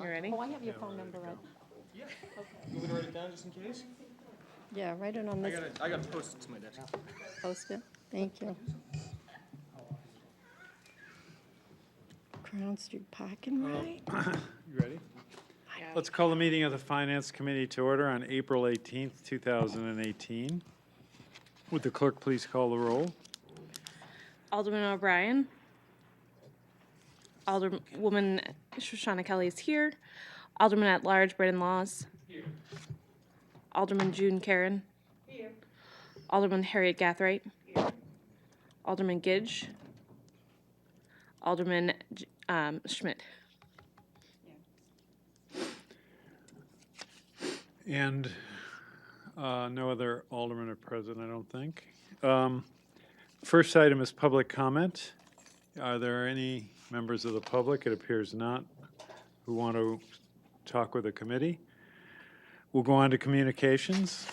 You ready? Oh, I have your phone number, right? Yeah. You want me to write it down just in case? Yeah, write it on this I got posted to my desk. post-it. Thank you. Crown Street parking right? You ready? Let's call the meeting of the Finance Committee to order on April 18th, 2018. Would the clerk please call the roll? Alderman O'Brien. Alderwoman Shoshana Kelly is here. Alderman at Large Brennan Laws. Here. Alderman June Karen. Here. Alderman Harriet Gathright. Here. Alderman Gidge. Alderman Schmidt. And no other aldermen are present, I don't think. First item is public comment. Are there any members of the public? It appears not, who want to talk with the committee. We'll go on to communications.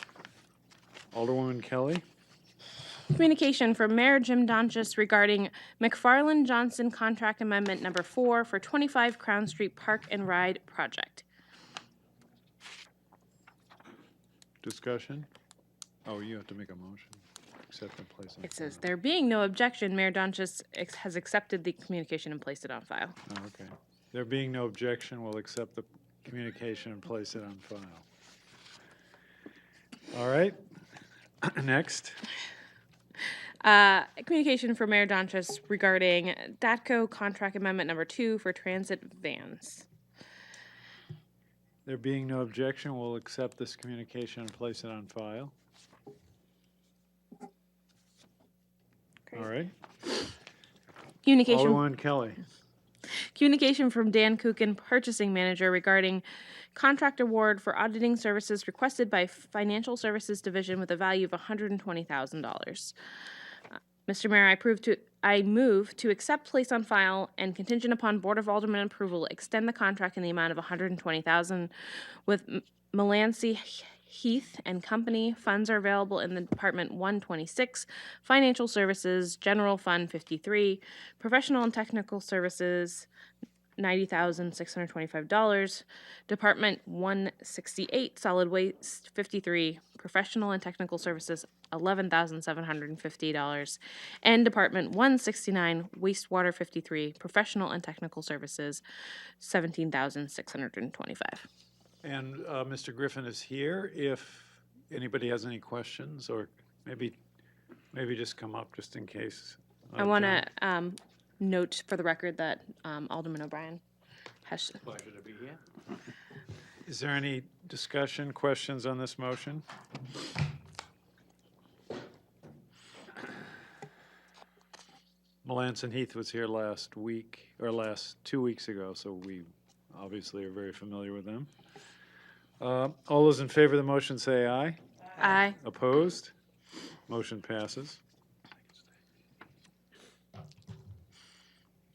Alderwoman Kelly. Communication from Mayor Jim Donchis regarding McFarland Johnson Contract Amendment Number 4 for 25 Crown Street Park and Ride Project. Discussion? Oh, you have to make a motion. Accept and place on It says, file. there being no objection, Mayor Donchis has accepted the communication and placed it on file. Oh, okay. There being no objection, we'll accept the communication and place it on file. All right. Next. Communication for Mayor Donchis regarding DATCO Contract Amendment Number 2 for transit vans. There being no objection, we'll accept this communication and place it on file. All right. Communication. Alderwoman Kelly. Communication from Dan Kukin, Purchasing Manager, regarding contract award for auditing services requested by Financial Services Division with a value of $120,000. Mr. Mayor, I move to accept, place on file, and contingent upon Board of Aldermen approval, extend the contract in the amount of $120,000 with Melancy Heath and Company. Funds are available in the Department 126, Financial Services, General Fund 53, Professional and Technical Services, $90,625. Department 168, Solid Waste 53, Professional and Technical Services, $11,750. And Department 169, Wastewater 53, Professional and Technical Services, $17,625. And Mr. Griffin is here. If anybody has any questions, or maybe just come up just in case. I want John? to note for the record that Alderman O'Brien has. Pleasure to be here. Is there any discussion, questions on this motion? Melanson Heath was here last week, or last 2 weeks ago, so we obviously are very familiar with them. All those in favor of the motion say aye. Aye. Opposed? Motion passes.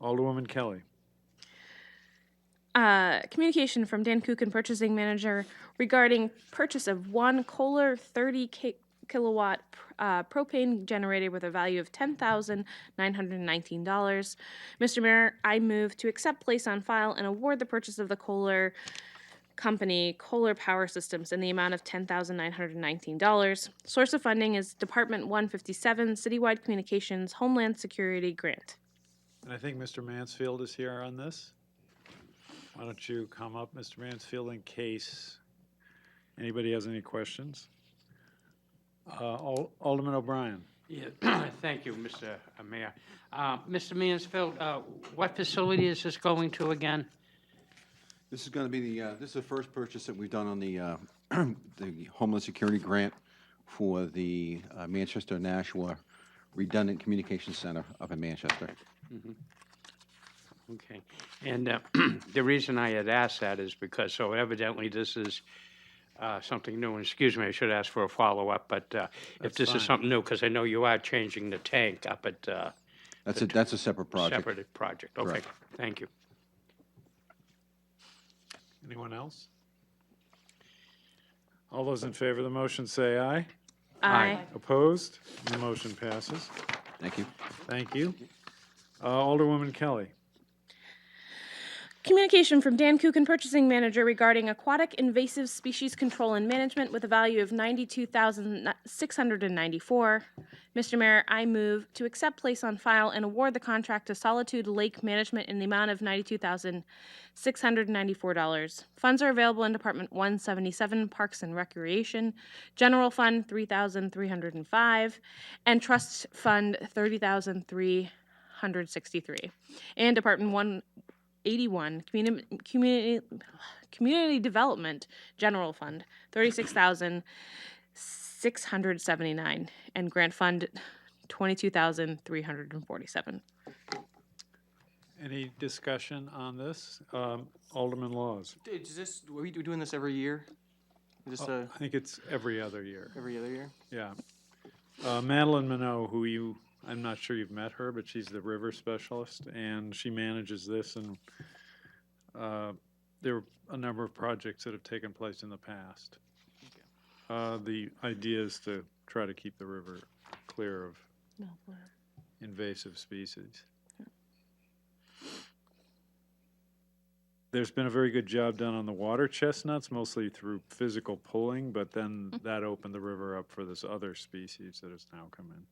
Alderwoman Kelly. Communication from Dan Kukin, Purchasing Manager, regarding purchase of one Kohler 30 kilowatt propane generator with a value of $10,919. Mr. Mayor, I move to accept, place on file, and award the purchase of the Kohler Company Kohler Power Systems in the amount of $10,919. Source of funding is Department 157, Citywide Communications Homeland Security Grant. And I think Mr. Mansfield is here on this. Why don't you come up, Mr. Mansfield, in case anybody has any questions? Alderman O'Brien. Yeah, thank you, Mr. Mayor. Mr. Mansfield, what facility is this going to again? This is going to be this is the first purchase that we've done on the the Homeland Security Grant for the Manchester Nashua Redundant Communications Center up in Manchester. Okay. And the reason I had asked that is because, so evidently this is something new. And excuse me, I should ask for a follow-up, but if this fine. is something new, because I know you are changing the tank up at That's a separate project. separate project. Okay, Correct. thank you. Anyone else? All those in favor of the motion say aye. Aye. Opposed? The motion passes. Thank you. Thank you. Alderwoman Kelly. Communication from Dan Kuchen, Purchasing Manager, regarding aquatic invasive species control and management with a value of $92,694. Mr. Mayor, I move to accept, place on file, and award the contract to Solitude Lake Management in the amount of $92,694. Funds are available in Department 177, Parks and Recreation, General Fund $3,305, and Trust Fund $30,363, and Department 181, Community Development General Fund, $36,679, and Grant Fund, $22,347. Any discussion on this? Alderman Laws. Are we doing this every year? Is this I think it's every other year. every other year? Yeah. Madeline Minot, I'm not sure you've met her, but she's the river specialist, and she manages this, and there are a number of projects that have taken place in the past. The idea is to try to keep the river clear of invasive species. There's been a very good job done on the water chestnuts, mostly through physical pulling, but then that opened the river up for this other species that has now come in.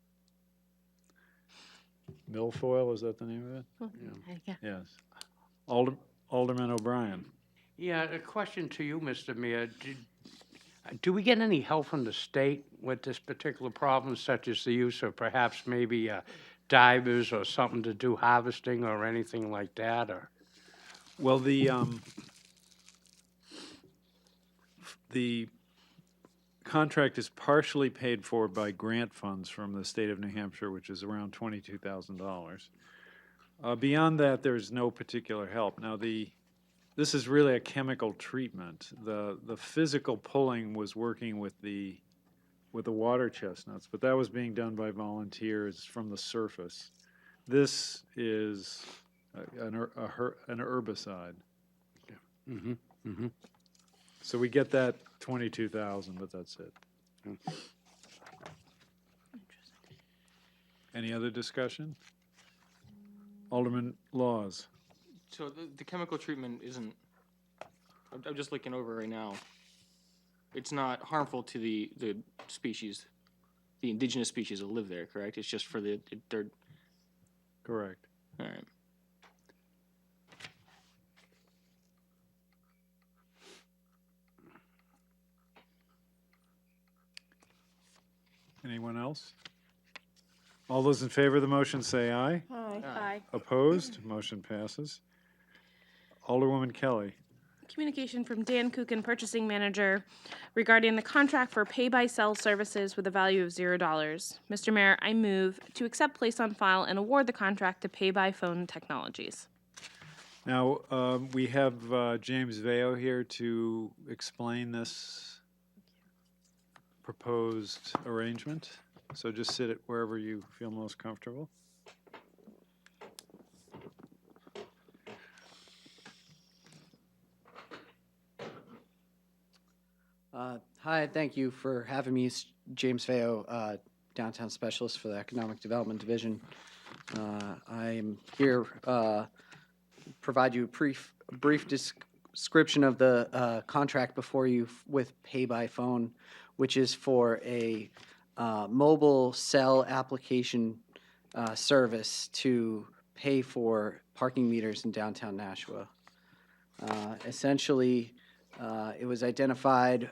Milfoil, is that the name of it? Yeah. Yes. Alderman O'Brien. Yeah, a question to you, Mr. Mayor. Do we get any help from the state with this particular problem, such as the use of perhaps maybe divers or something to do harvesting or anything like that, or? Well, the contract is partially paid for by grant funds from the state of New Hampshire, which is around $22,000. Beyond that, there's no particular help. Now, this is really a chemical treatment. The physical pulling was working with the water chestnuts, but that was being done by volunteers from the surface. This is an herbicide. Mm-hmm, mm-hmm. So we get that 22,000, but that's it. Any other discussion? Alderman Laws. So the chemical treatment isn't, I'm just looking over right now. It's not harmful to the species, the indigenous species that live there, correct? It's just for they're, Correct. all right. Anyone else? All those in favor of the motion say aye. Aye. Opposed? Motion passes. Alderwoman Kelly. Communication from Dan Kuchen, Purchasing Manager, regarding the contract for pay-by-cell services with a value of $0. Mr. Mayor, I move to accept, place on file, and award the contract to Pay-by-Phone Technologies. Now, we have James Veo here to explain this proposed arrangement. So just sit it wherever you feel most comfortable. Hi, thank you for having me. It's James Veo, Downtown Specialist for the Economic Development Division. I'm here provide you a brief description of the contract before you with Pay by Phone, which is for a mobile cell application service to pay for parking meters in downtown Nashua. Essentially, it was identified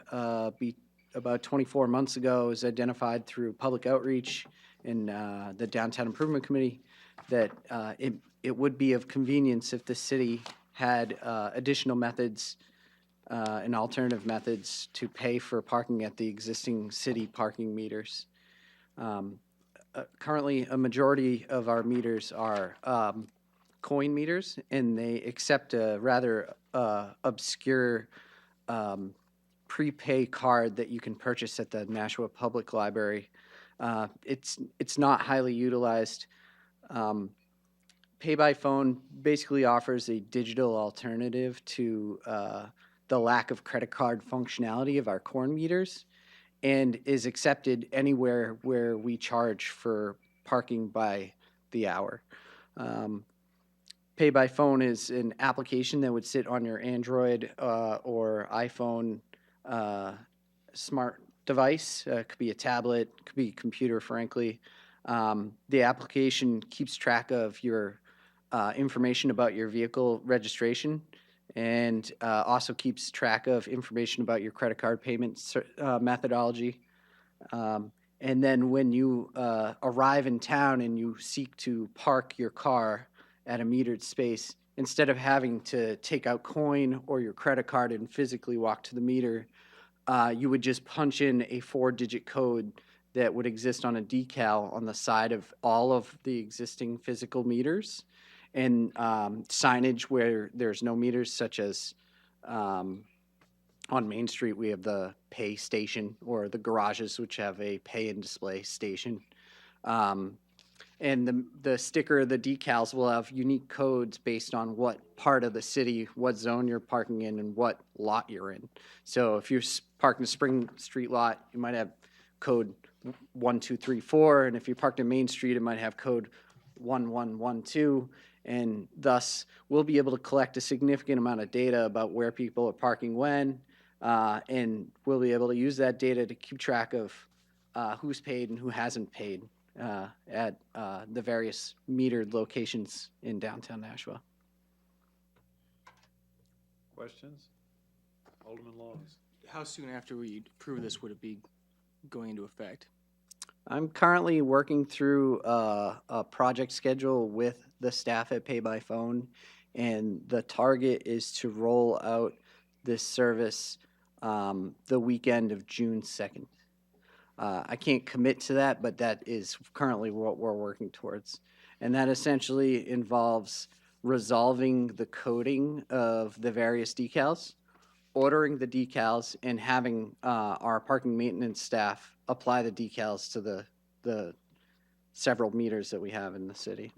about 24 months ago. It was identified through public outreach in the Downtown Improvement Committee that it would be of convenience if the city had additional methods and alternative methods to pay for parking at the existing city parking meters. Currently, a majority of our meters are coin meters, and they accept a rather obscure prepay card that you can purchase at the Nashua Public Library. It's not highly utilized. Pay by Phone basically offers a digital alternative to the lack of credit card functionality of our corn meters, and is accepted anywhere where we charge for parking by the hour. Pay by Phone is an application that would sit on your Android or iPhone smart device. It could be a tablet, could be a computer, frankly. The application keeps track of your information about your vehicle registration and also keeps track of information about your credit card payment methodology. And then when you arrive in town and you seek to park your car at a metered space, instead of having to take out coin or your credit card and physically walk to the meter, you would just punch in a 4-digit code that would exist on a decal on the side of all of the existing physical meters, and signage where there's no meters, such as on Main Street, we have the pay station, or the garages, which have a pay and display station. And the sticker, the decals will have unique codes based on what part of the city, what zone you're parking in, and what lot you're in. So if you're parked in a Spring Street lot, you might have code 1234, and if you're parked in Main Street, it might have code 1112, and thus we'll be able to collect a significant amount of data about where people are parking when, and we'll be able to use that data to keep track of who's paid and who hasn't paid at the various metered locations in downtown Nashua. Questions? Alderman Laws. How soon after we approve this would it be going into effect? I'm currently working through a project schedule with the staff at Pay by Phone, and the target is to roll out this service the weekend of June 2nd. I can't commit to that, but that is currently what we're working towards. And that essentially involves resolving the coding of the various decals, ordering the decals, and having our parking maintenance staff apply the decals to the several meters that we have in the city.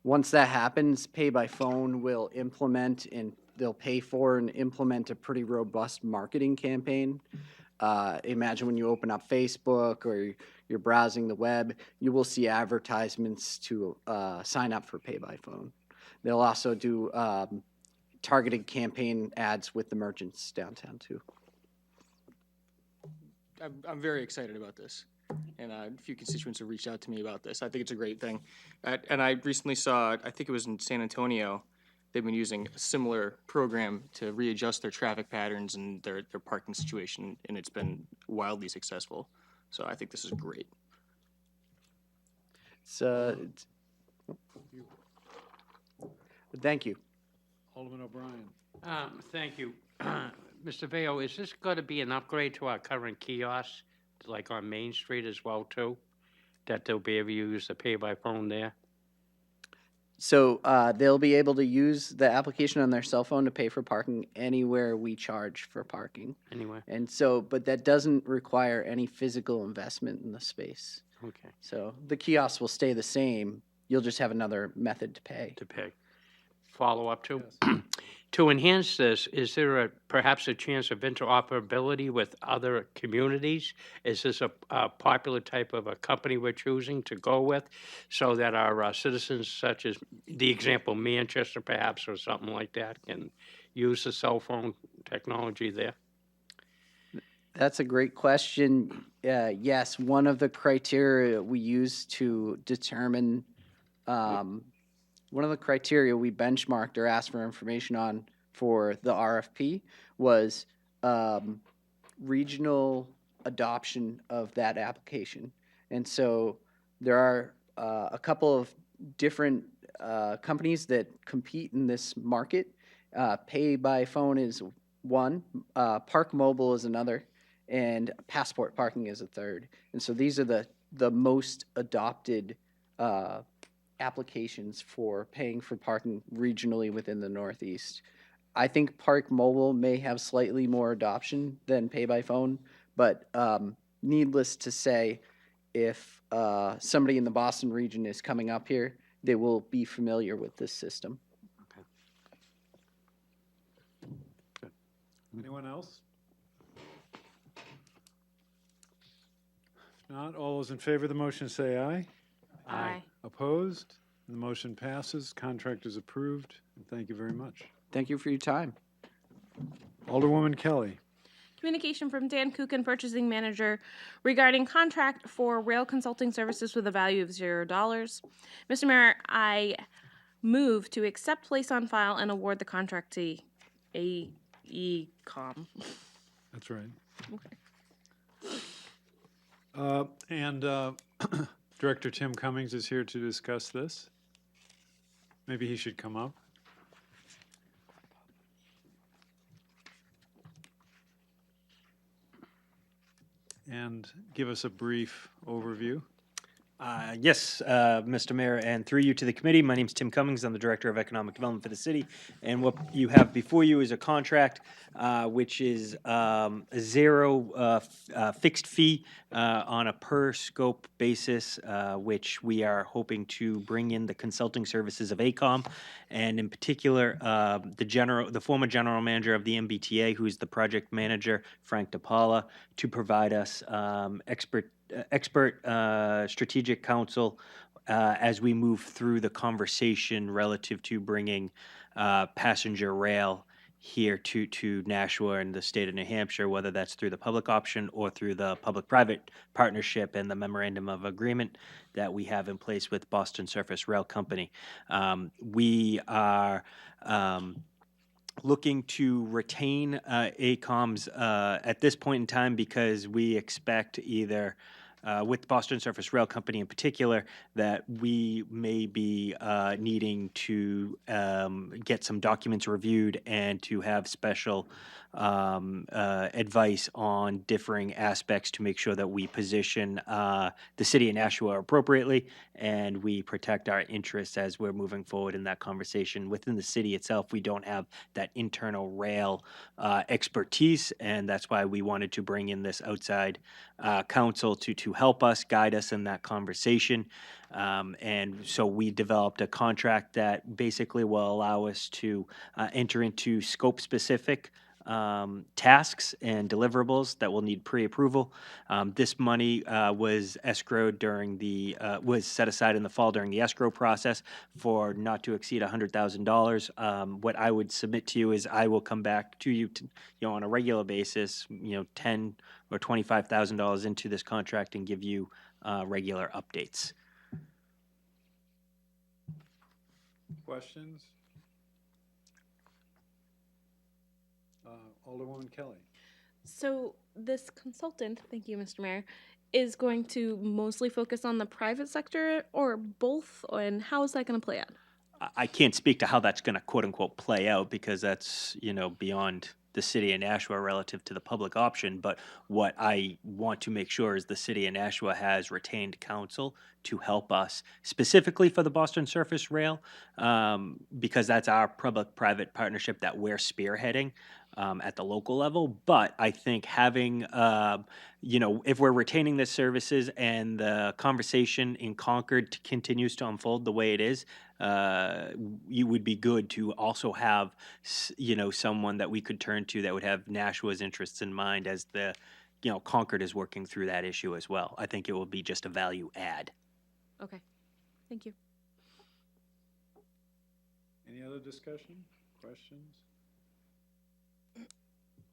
Once that happens, Pay by Phone will implement, and they'll pay for and implement a pretty robust marketing campaign. Imagine when you open up Facebook or you're browsing the web, you will see advertisements to sign up for Pay by Phone. They'll also do targeted campaign ads with the merchants downtown too. I'm very excited about this, and a few constituents have reached out to me about this. I think it's a great thing. And I recently saw, I think it was in San Antonio, they've been using a similar program to readjust their traffic patterns and their parking situation, and it's been wildly successful. So I think this is great. Thank you. Alderman O'Brien. Thank you. Mr. Veo, is this going to be an upgrade to our current kiosks, like on Main Street as well, too? That they'll be able to use the Pay by Phone there? So they'll be able to use the application on their cell phone to pay for parking anywhere we charge for parking. Anyway, And so, but that doesn't require any physical investment in the space. okay, So the kiosks will stay the same. You'll just have another method to pay. to pay. Follow up to? To enhance this, is there perhaps a chance of interoperability with other communities? Is this a popular type of a company we're choosing to go with, so that our citizens, such as the example Manchester perhaps or something like that, can use the cell phone technology there? That's a great question. Yes, one of the criteria we use to determine, one of the criteria we benchmarked or asked for information on for the RFP was regional adoption of that application. And so there are a couple of different companies that compete in this market. Pay by Phone is one, Park Mobile is another, and Passport Parking is a third. And so these are the most adopted applications for paying for parking regionally within the Northeast. I think Park Mobile may have slightly more adoption than Pay by Phone, but needless to say, if somebody in the Boston region is coming up here, they will be familiar with this system. Anyone else? If not, all those in favor of the motion say aye. Aye. Opposed? The motion passes. Contract is approved. And thank you very much. Thank you for your time. Alderwoman Kelly. Communication from Dan Kuchen, purchasing manager, regarding contract for rail consulting services with a value of $0. Mr. Mayor, I move to accept, place on file, and award the contract to AECom. That's right. Okay. And Director Tim Cummings is here to discuss this. Maybe he should come up. And give us a brief overview. Yes, Mr. Mayor, and through you to the committee, my name is Tim Cummings. I'm the Director of Economic Development for the city. And what you have before you is a contract which is a zero fixed fee on a per scope basis, which we are hoping to bring in the consulting services of AECom, and in particular, the former general manager of the MBTA, who's the project manager, Frank DePaula, to provide us expert strategic counsel as we move through the conversation relative to bringing passenger rail here to Nashua and the state of New Hampshire, whether that's through the public option or through the public-private partnership and the memorandum of agreement that we have in place with Boston Surface Rail Company. We are looking to retain AECOM's at this point in time because we expect either with Boston Surface Rail Company in particular, that we may be needing to get some documents reviewed and to have special advice on differing aspects to make sure that we position the city of Nashua appropriately and we protect our interests as we're moving forward in that conversation. Within the city itself, we don't have that internal rail expertise, and that's why we wanted to bring in this outside counsel to help us, guide us in that conversation. And so we developed a contract that basically will allow us to enter into scope-specific tasks and deliverables that will need pre-approval. This money was escrowed was set aside in the fall during the escrow process for not to exceed $100,000. What I would submit to you is I will come back to you, on a regular basis, $10,000 or $25,000 into this contract and give you regular updates. Questions? Alderwoman Kelly. So this consultant, thank you, Mr. Mayor, is going to mostly focus on the private sector or both, and how is that going to play out? I can't speak to how that's going to quote unquote play out because that's, beyond the city of Nashua relative to the public option. But what I want to make sure is the city of Nashua has retained counsel to help us specifically for the Boston Surface Rail, because that's our public-private partnership that we're spearheading at the local level. But I think having, if we're retaining the services and the conversation in Concord continues to unfold the way it is, you would be good to also have, someone that we could turn to that would have Nashua's interests in mind as the, Concord is working through that issue as well. I think it will be just a value add. Okay, thank you. Any other discussion? Questions?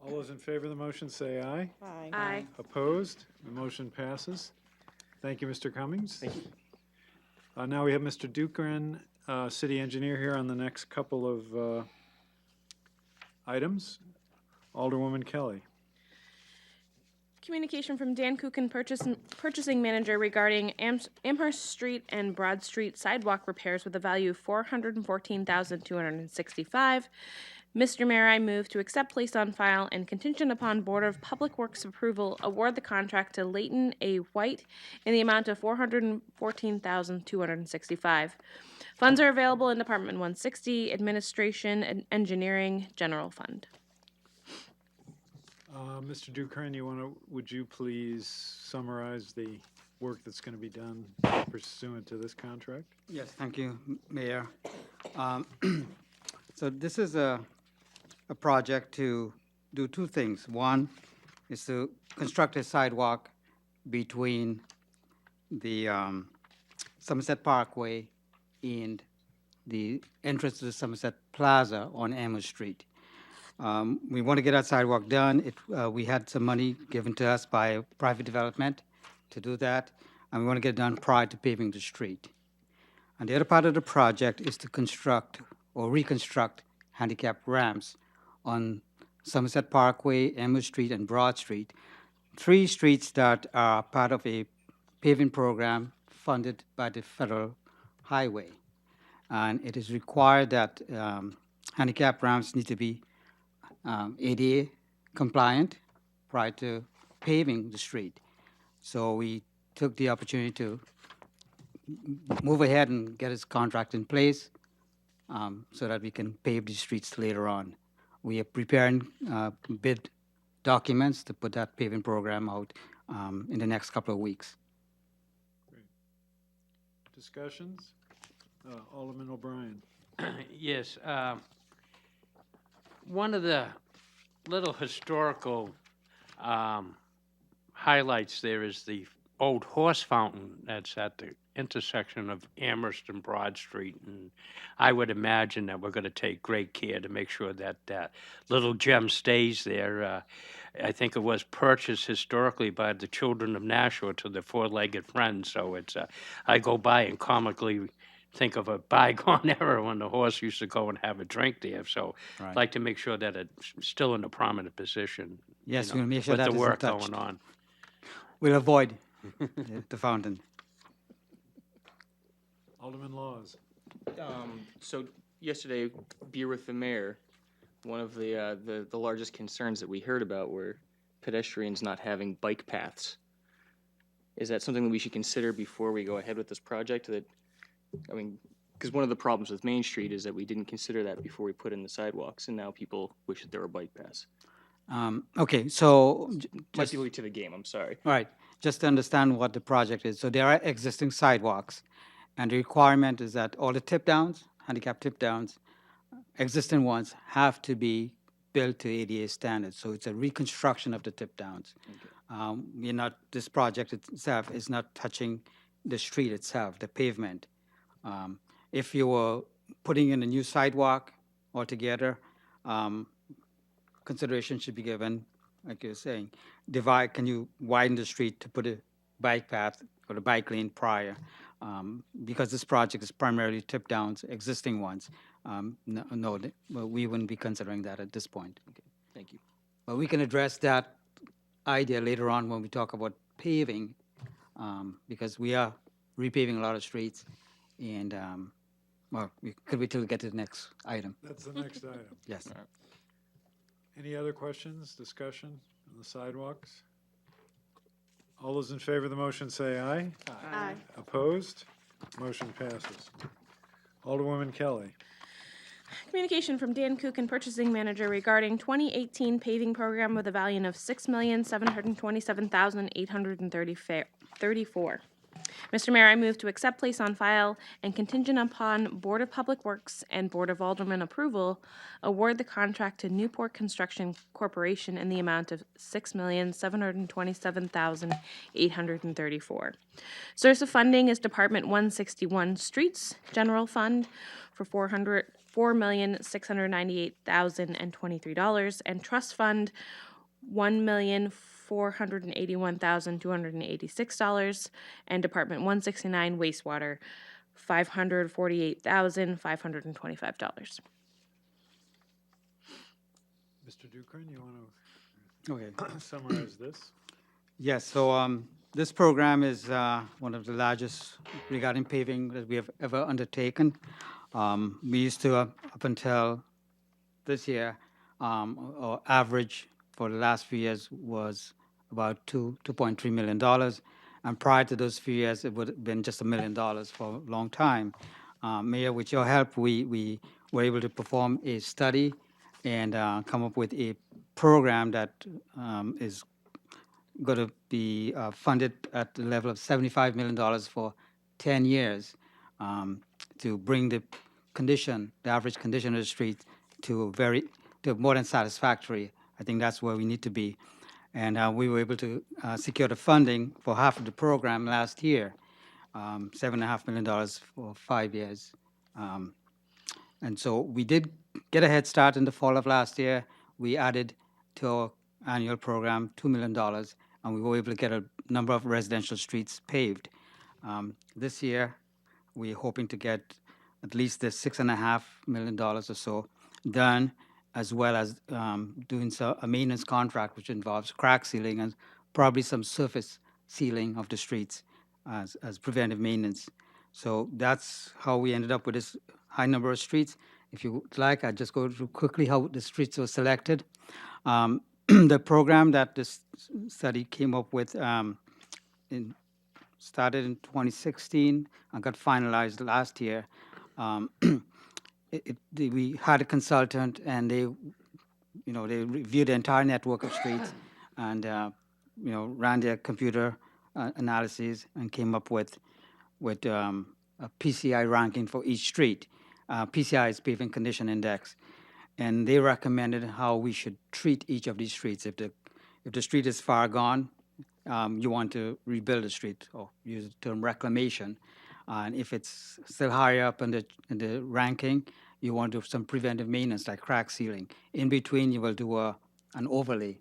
All those in favor of the motion say aye. Aye. Aye. Opposed? The motion passes. Thank you, Mr. Cummings. Thank you. Now we have Mr. Dukran, city engineer, here on the next couple of items. Alderwoman Kelly. Communication from Dan Kuchen, purchasing manager, regarding Amherst Street and Broad Street sidewalk repairs with a value of $414,265. Mr. Mayor, I move to accept, place on file, and contingent upon Board of Public Works approval, award the contract to Leighton A. White in the amount of $414,265. Funds are available in Department 160, Administration and Engineering, General Fund. Mr. Dukran, would you please summarize the work that's going to be done pursuant to this contract? Yes, thank you, Mayor. So this is a project to do two things. One is to construct a sidewalk between the Somerset Parkway and the entrance to the Somerset Plaza on Amherst Street. We want to get our sidewalk done. We had some money given to us by private development to do that, and we want to get it done prior to paving the street. And the other part of the project is to construct or reconstruct handicap ramps on Somerset Parkway, Amherst Street, and Broad Street, 3 streets that are part of a paving program funded by the federal highway. And it is required that handicap ramps need to be ADA compliant prior to paving the street. So we took the opportunity to move ahead and get this contract in place so that we can pave the streets later on. We are preparing bid documents to put that paving program out in the next couple of weeks. Discussions? Alderman O'Brien. Yes, one of the little historical highlights there is the old horse fountain that's at the intersection of Amherst and Broad Street. And I would imagine that we're going to take great care to make sure that that little gem stays there. I think it was purchased historically by the children of Nashua to the four-legged friends. So it's, I go by and comically think of a bygone era when the horse used to go and have a drink there. So Right. I'd like to make sure that it's still in a prominent position. Yes, we'll make sure that with the isn't work touched. going on. We'll avoid the fountain. Alderman Laws. So yesterday, beer with the mayor, one of the largest concerns that we heard about were pedestrians not having bike paths. Is that something that we should consider before we go ahead with this project? That, I mean, because one of the problems with Main Street is that we didn't consider that before we put in the sidewalks, and now people wish that there were bike paths. Okay, so Might be late to the game, I'm sorry. all right, just to understand what the project is. So there are existing sidewalks, and the requirement is that all the tip downs, handicap tip downs, existing ones have to be built to ADA standards. So it's a reconstruction of the tip downs. This project itself is not touching the street itself, the pavement. If you were putting in a new sidewalk altogether, consideration should be given, like you're saying, can you widen the street to put a bike path or a bike lane prior? Because this project is primarily tip downs, existing ones. We wouldn't be considering that at this point. Thank you. But we can address that idea later on when we talk about paving, because we are repaving a lot of streets, and, could we till we get to the next item? That's the next item. Yes. Any other questions, discussion on the sidewalks? All those in favor of the motion say aye. Aye. Opposed? Motion passes. Alderwoman Kelly. Communication from Dan Kuchen, Purchasing Manager, regarding 2018 paving program with a value of $6,727,834. Mr. Mayor, I move to accept, place on file, and contingent upon Board of Public Works and Board of Aldermen approval, award the contract to Newport Construction Corporation in the amount of $6,727,834. Source of funding is Department 161 Streets General Fund for $4,698,023, and Trust Fund $1,481,286, and Department 169 Wastewater $548,525. Mr. Dukran, you want Okay. to summarize this? Yes, so this program is one of the largest regarding paving that we have ever undertaken. We used to, up until this year, our average for the last few years was about $2.3 million. And prior to those few years, it would have been just $1 million for a long time. Mayor, with your help, we were able to perform a study and come up with a program that is going to be funded at the level of $75 million for 10 years to bring the average condition of the street to more than satisfactory. I think that's where we need to be. And we were able to secure the funding for half of the program last year. $7.5 million for 5 years. And so we did get a head start in the fall of last year. We added to our annual program $2 million, and we were able to get a number of residential streets paved. This year, we're hoping to get at least the $6.5 million or so done, as well as doing a maintenance contract, which involves crack sealing and probably some surface sealing of the streets as preventive maintenance. So that's how we ended up with this high number of streets. If you would like, I'd just go through quickly how the streets were selected. The program that this study came up with started in 2016 and got finalized last year. We had a consultant, and they reviewed the entire network of streets and ran their computer analyses and came up with a PCI ranking for each street. PCI is Pavement Condition Index, and they recommended how we should treat each of these streets. If the street is far gone, you want to rebuild the street, or use the term reclamation. And if it's still higher up in the ranking, you want to do some preventive maintenance like crack sealing. In between, you will do an overlay,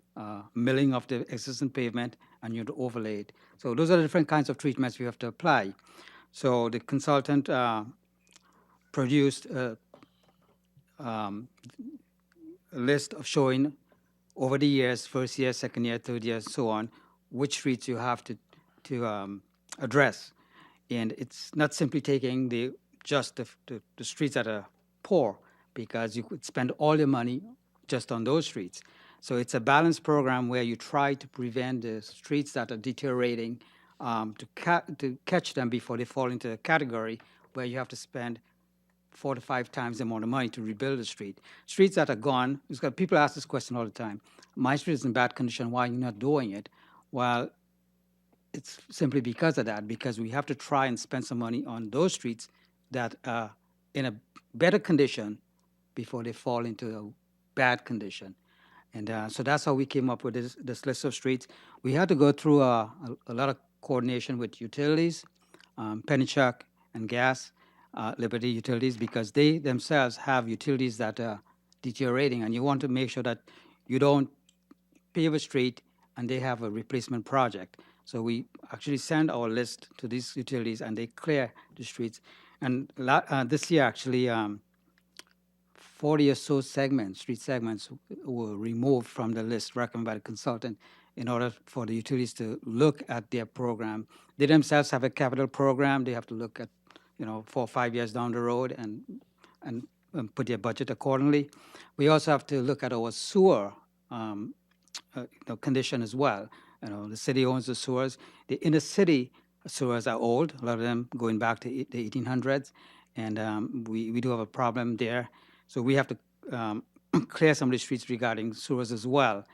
milling of the existing pavement, and you overlay it. So those are the different kinds of treatments we have to apply. So the consultant produced a list of showing over the years, first year, second year, third year, so on, which streets you have to address. And it's not simply taking just the streets that are poor, because you could spend all your money just on those streets. So it's a balanced program where you try to prevent the streets that are deteriorating, to catch them before they fall into a category where you have to spend 4 to 5 times the amount of money to rebuild the street. Streets that are gone, people ask this question all the time. My street is in bad condition, why are you not doing it? Well, it's simply because of that, because we have to try and spend some money on those streets that are in a better condition before they fall into a bad condition. And so that's how we came up with this list of streets. We had to go through a lot of coordination with utilities, Pennachuck and Gas, Liberty Utilities, because they themselves have utilities that are deteriorating, and you want to make sure that you don't pave a street and they have a replacement project. So we actually send our list to these utilities, and they clear the streets. And this year, actually, 40 or so street segments were removed from the list recommended by the consultant in order for the utilities to look at their program. They themselves have a capital program. They have to look at 4 or 5 years down the road and put their budget accordingly. We also have to look at our sewer condition as well. The city owns the sewers. The inner city sewers are old, a lot of them going back to the 1800s, and we do have a problem there. So we have to clear some of the streets regarding sewers as well.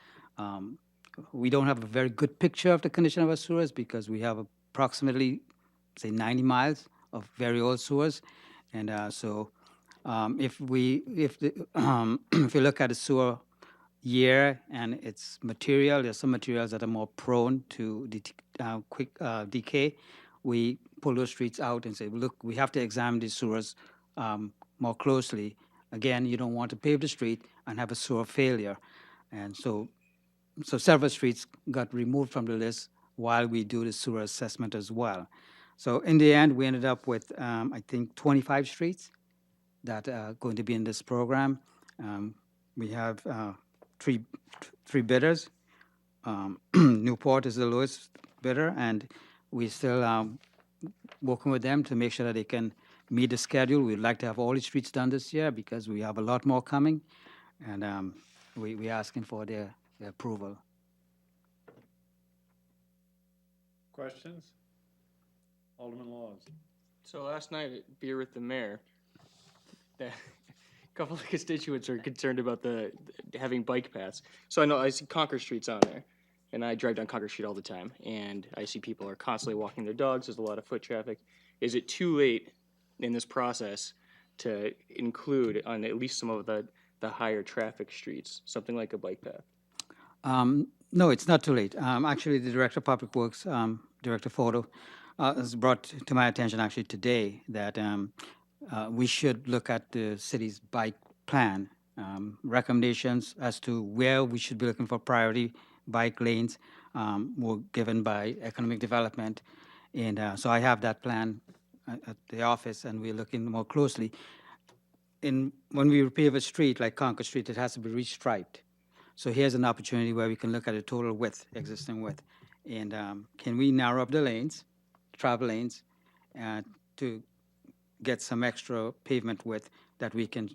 We don't have a very good picture of the condition of our sewers because we have approximately, say, 90 miles of very old sewers, and so if you look at the sewer year and its material, there's some materials that are more prone to quick decay. We pull those streets out and say, look, we have to examine these sewers more closely. Again, you don't want to pave the street and have a sewer failure. And so several streets got removed from the list while we do the sewer assessment as well. So in the end, we ended up with, I think, 25 streets that are going to be in this program. We have three bidders. Newport is the lowest bidder, and we're still working with them to make sure that they can meet the schedule. We'd like to have all the streets done this year because we have a lot more coming, and we're asking for their approval. Questions? Alderman Laws. So last night at Beer with the Mayor, a couple of constituents are concerned about having bike paths. So I see Concord Street's on there, and I drive down Concord Street all the time, and I see people are constantly walking their dogs. There's a lot of foot traffic. Is it too late in this process to include on at least some of the higher traffic streets something like a bike path? No, it's not too late. Actually, the Director of Public Works, Director Foto, was brought to my attention actually today that we should look at the city's bike plan, recommendations as to where we should be looking for priority bike lanes were given by economic development. And so I have that plan at the office, and we're looking more closely. When we repave a street like Concord Street, it has to be restriped. So here's an opportunity where we can look at the total width, existing width, and can we narrow up the lanes, travel lanes, to get some extra pavement width that we can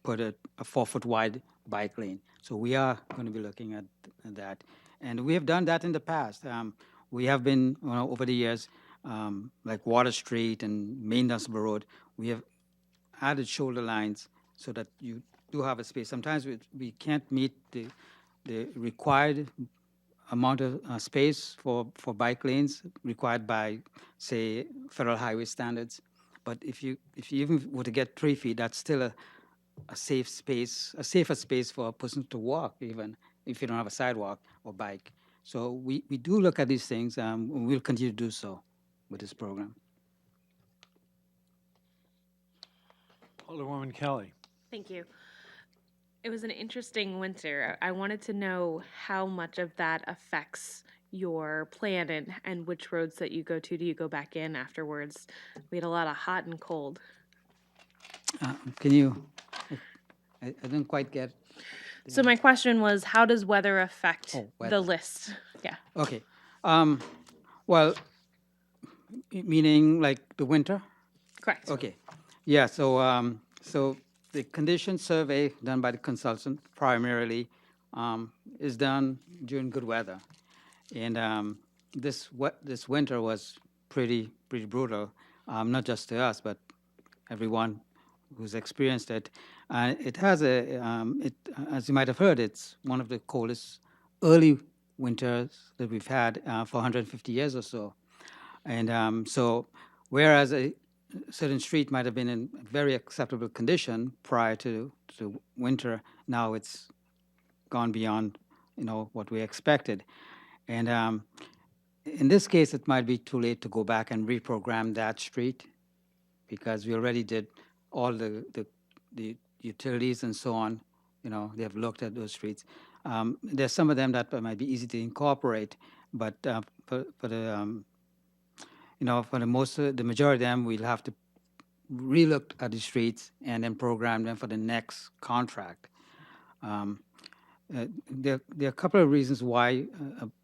put a 4-foot wide bike lane. So we are going to be looking at that. And we have done that in the past. We have been, over the years, like Water Street and Main Dunstable Road, we have added shoulder lines so that you do have a space. Sometimes we can't meet the required amount of space for bike lanes required by, say, federal highway standards. But if you even were to get 3 feet, that's still a safe space, a safer space for a person to walk, even if you don't have a sidewalk or bike. So we do look at these things, and we'll continue to do so with this program. Alderwoman Kelly. Thank you. It was an interesting winter. I wanted to know how much of that affects your plan and which roads that you go to. Do you go back in afterwards? We had a lot of hot and cold. Can you, I didn't quite get. So my question was, how does weather affect Oh, the weather. list? Yeah. Okay. Well, meaning like the winter? Correct. Okay. Yeah, so the condition survey done by the consultant primarily is done during good weather. And this winter was pretty brutal, not just to us, but everyone who's experienced it. It has as you might have heard, it's one of the coldest early winters that we've had for 150 years or so. And so whereas a certain street might have been in very acceptable condition prior to winter, now it's gone beyond, what we expected. And in this case, it might be too late to go back and reprogram that street because we already did all the utilities and so on. They have looked at those streets. There's some of them that might be easy to incorporate, but for the the majority of them, we'll have to relook at the streets and then program them for the next contract. There are a couple of reasons why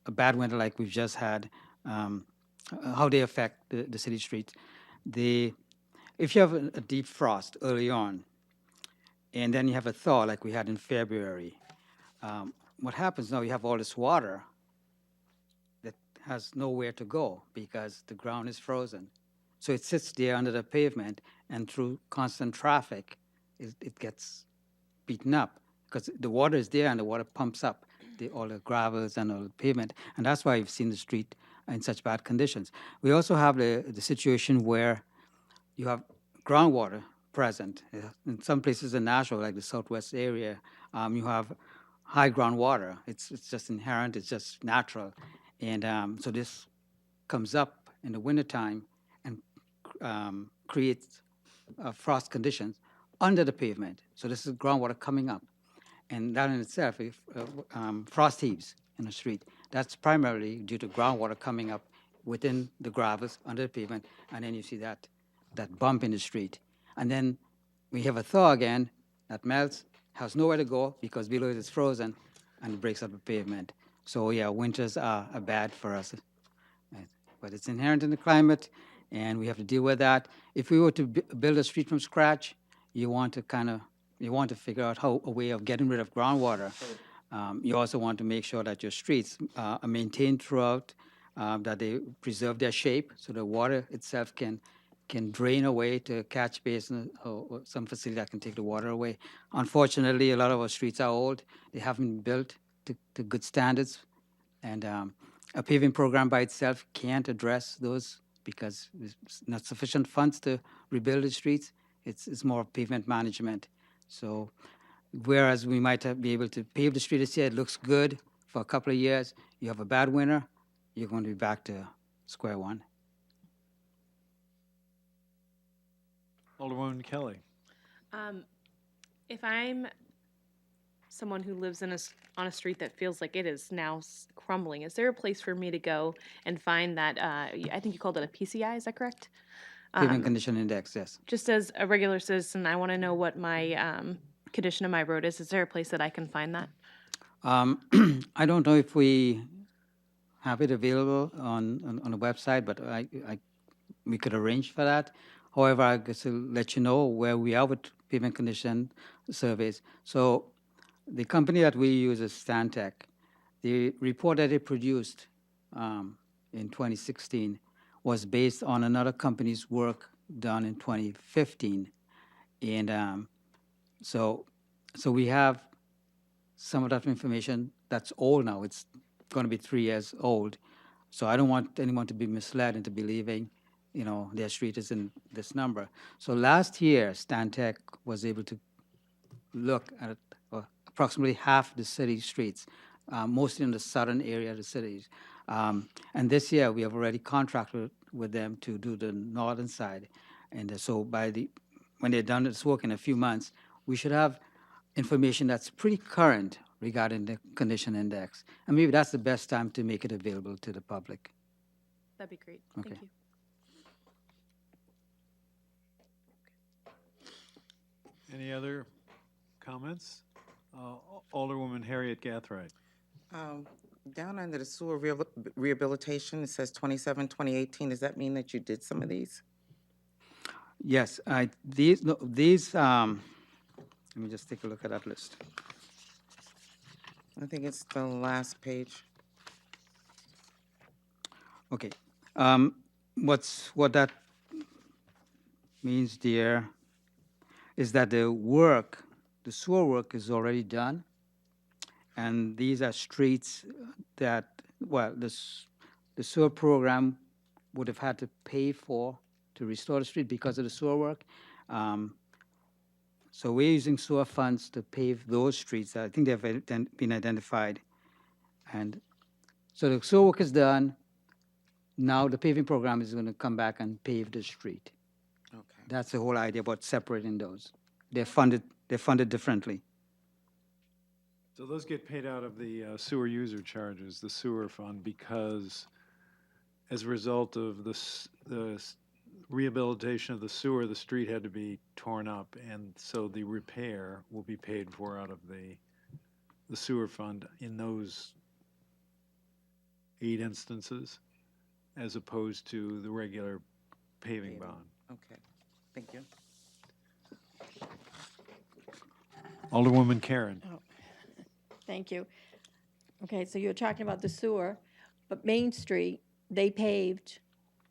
a bad winter like we've just had, how they affect the city streets. If you have a deep frost early on, and then you have a thaw like we had in February, what happens now, you have all this water that has nowhere to go because the ground is frozen. So it sits there under the pavement, and through constant traffic, it gets beaten up because the water is there and the water pumps up all the gravels and all the pavement. And that's why you've seen the street in such bad conditions. We also have the situation where you have groundwater present. In some places in Nashville, like the southwest area, you have high groundwater. It's just inherent, it's just natural. And so this comes up in the wintertime and creates frost conditions under the pavement. So this is groundwater coming up. And that in itself, frost heaves in the street, that's primarily due to groundwater coming up within the gravels under the pavement, and then you see that bump in the street. And then we have a thaw again that melts, has nowhere to go because below it is frozen, and it breaks up the pavement. So yeah, winters are bad for us. But it's inherent in the climate, and we have to deal with that. If we were to build a street from scratch, you want to figure out a way of getting rid of groundwater. You also want to make sure that your streets are maintained throughout, that they preserve their shape, so the water itself can drain away to a catch basin or some facility that can take the water away. Unfortunately, a lot of our streets are old. They haven't been built to good standards, and a paving program by itself can't address those because there's not sufficient funds to rebuild the streets. It's more pavement management. So whereas we might be able to pave the street this year, it looks good for a couple of years, you have a bad winter, you're going to be back to square one. Alderwoman Kelly. If I'm someone who lives on a street that feels like it is now crumbling, is there a place for me to go and find that, I think you called it a PCI, is that correct? Pavement condition index, yes. Just as a regular citizen, I want to know what my condition of my road is. Is there a place that I can find that? I don't know if we have it available on the website, but we could arrange for that. However, I guess to let you know where we are with pavement condition surveys. So the company that we use is Stantec. The report that they produced in 2016 was based on another company's work done in 2015. And so we have some of that information that's old now. It's going to be 3 years old. So I don't want anyone to be misled into believing, their street is in this number. So last year, Stantec was able to look at approximately half the city streets, mostly in the southern area of the cities. And this year, we have already contracted with them to do the northern side. And so when they're done this work in a few months, we should have information that's pretty current regarding the condition index. And maybe that's the best time to make it available to the public. That'd be great. Okay. Thank you. Any other comments? Alderwoman Harriet Gathright. Down under the sewer rehabilitation, it says 27, 2018. Does that mean that you did some of these? Yes, let me just take a look at that list. I think it's the last page. Okay. What that means, dear, is that the sewer work is already done. And these are streets that, the sewer program would have had to pay for to restore the street because of the sewer work. So we're using sewer funds to pave those streets. I think they've been identified. And so the sewer work is done. Now the paving program is going to come back and pave the street. Okay. That's the whole idea about separating those. They're funded differently. So those get paid out of the sewer user charges, the sewer fund, because as a result of the rehabilitation of the sewer, the street had to be torn up, and so the repair will be paid for out of the sewer fund in those 8 instances, as opposed to the regular paving bond. Okay. Thank you. Alderwoman Karen. Thank you. Okay, so you're talking about the sewer, but Main Street, they paved,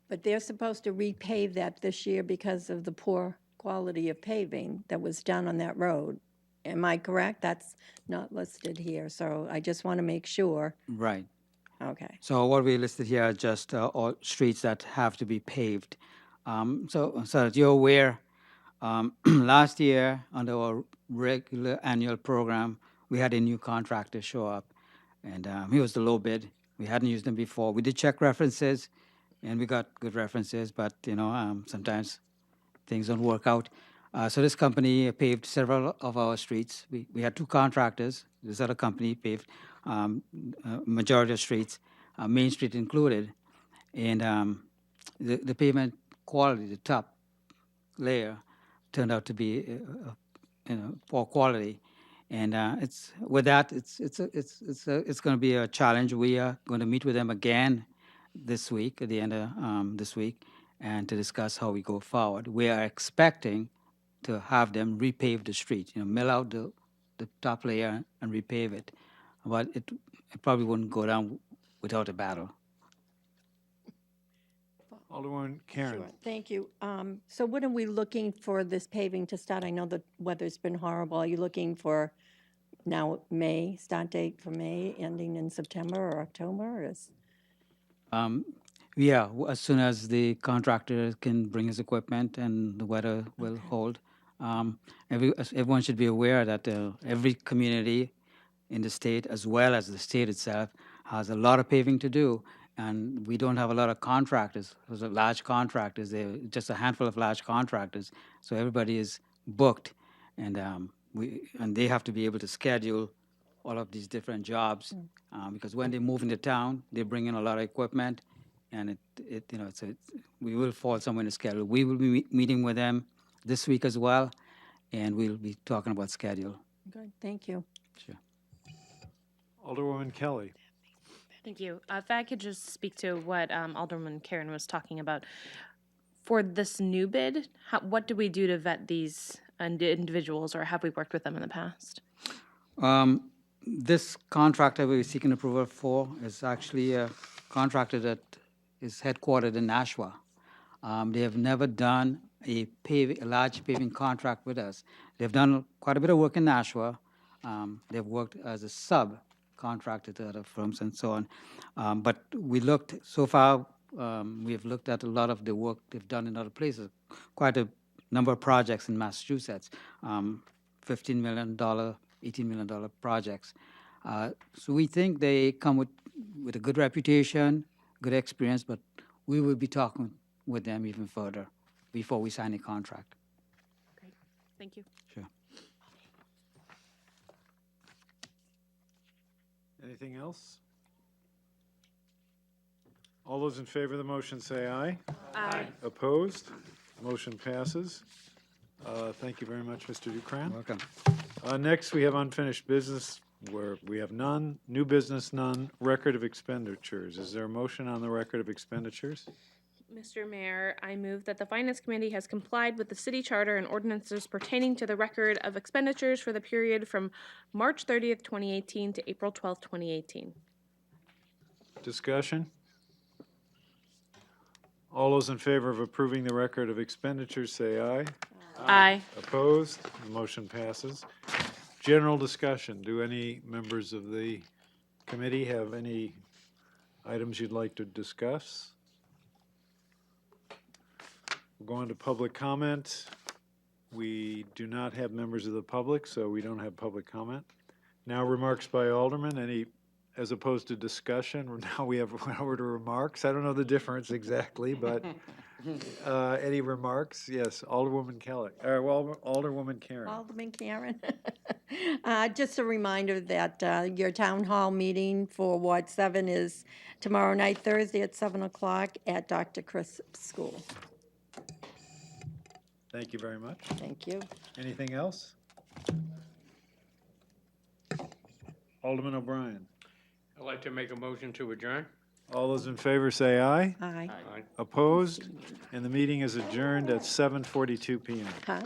but they're supposed to repave that this year because of the poor quality of paving that was done on that road. Am I correct? That's not listed here, so I just want to make sure. Right. Okay. So what we listed here are just all streets that have to be paved. So that you're aware, last year under our regular annual program, we had a new contractor show up, and he was the low bid. We hadn't used him before. We did check references, and we got good references, but sometimes things don't work out. So this company paved several of our streets. We had 2 contractors. This other company paved majority of streets, Main Street included, and the pavement quality, the top layer, turned out to be poor quality. And it's going to be a challenge. We are going to meet with them again this week, at the end of this week, and to discuss how we go forward. We are expecting to have them repave the street, mill out the top layer and repave it. But it probably wouldn't go down without a battle. Alderwoman Karen. Sure, thank you. So when are we looking for this paving to start? I know the weather's been horrible. Are you looking for now May, start date for May, ending in September or October? Yeah, as soon as the contractor can bring his equipment and the weather will hold. Everyone should be aware that every community in the state, as well as the state itself, has a lot of paving to do. and we don't have a lot of contractors, those are large contractors, they're just a handful of large contractors, so everybody is booked, and and they have to be able to schedule all of these different jobs, because when they move into town, they bring in a lot of equipment, and we will fall somewhere in the schedule. We will be meeting with them this week as well, and we'll be talking about schedule. Good, thank you. Sure. Alderwoman Kelly. Thank you. If I could just speak to what Alderman Karen was talking about. For this new bid, what do we do to vet these individuals, or have we worked with them in the past? This contractor we're seeking approval for is actually a contractor that is headquartered in Nashua. They have never done a large paving contract with us. They've done quite a bit of work in Nashua. They've worked as a subcontractor to other firms and so on. But we looked, so far, we have looked at a lot of the work they've done in other places, quite a number of projects in Massachusetts, $15 million, $18 million projects. So we think they come with a good reputation, good experience, but we will be talking with them even further before we sign a contract. Great. Thank you. Sure. Anything else? All those in favor of the motion say aye. Aye. Opposed? Motion passes. Thank you very much, Mr. Dukran. Welcome. Next, we have unfinished business, where we have none. New business, none. Record of expenditures. Is there a motion on the record of expenditures? Mr. Mayor, I move that the Finance Committee has complied with the city charter and ordinances pertaining to the record of expenditures for the period from March 30th, 2018 to April 12th, 2018. Discussion? All those in favor of approving the record of expenditures say aye. Aye. Opposed? The motion passes. General discussion. Do any members of the committee have any items you'd like to discuss? We'll go on to public comment. We do not have members of the public, so we don't have public comment. Now remarks by aldermen. Any, as opposed to discussion, now we have over to remarks. I don't know the difference exactly, but any remarks? Yes, Alderwoman Kelly, Alderwoman Karen. Alderman Karen. Just a reminder that your town hall meeting for Ward 7 is tomorrow night, Thursday at 7 o'clock at Dr. Crisp's school. Thank you very much. Thank you. Anything else? Alderman O'Brien. I'd like to make a motion to adjourn. All those in favor say aye. Aye. Aye. Opposed? And the meeting is adjourned at 7:42 PM. Huh?